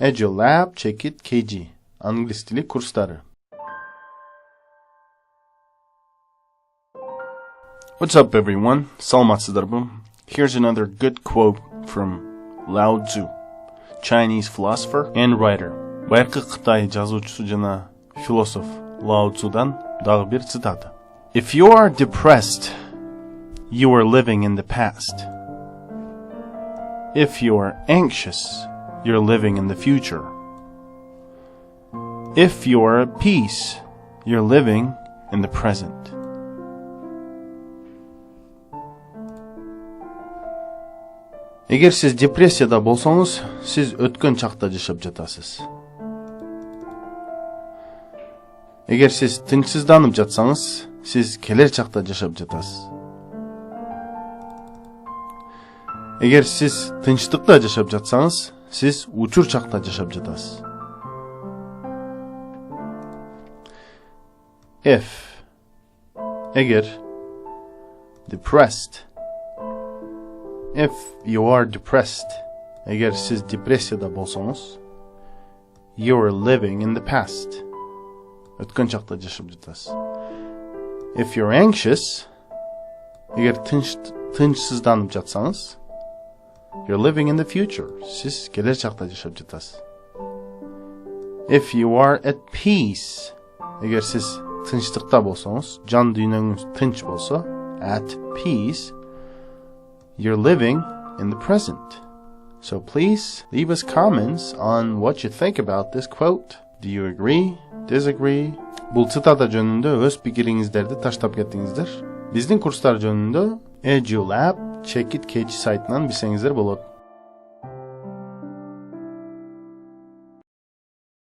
жашап, чекит, кейжи. Англис тили курстары. What's up, everyone? Саламатсыздарбы? Here's another good quote from Lao Tzu, Chinese philosopher and writer. Байыркы Кытай жазуучусу жана философ Lao Tzuдан дагы бир цитата. If you are depressed, you are living in the past. If you are anxious, you're living in the future. If you are at peace, you're living in the present. Эгер сиз депрессияда болсоңуз, сиз өткөн чакта жашап жатасыз. Эгер сиз тынчсызданып жатсаңыз, сиз келер чакта жашап жатасыз. Эгер сиз тынчтыкта жашап жатсаңыз, сиз учур чакта жашап жатасыз. If, эгер, depressed. If you are depressed, эгер сиз депрессияда болсоңуз, you are living in the past. Өткөн чакта жашап жатасыз. If you're anxious, эгер тынчсызданып жатсаңыз, you're living in the future. Сиз келер чакта жашап жатасыз. If you are at peace, эгер сиз тынчтыкта болсоңуз, жан дүйнөңүз тынч болсо, at peace, you're living in the present. So please leave us comments on what you think about this quote. Do you agree? Disagree? Бул цитата жөнүндө өз пикириңиздерди таштап кеттиңиздер. Биздин курстар жөнүндө жашап, чекит, кейжи сайтынан билсеңиздер болот.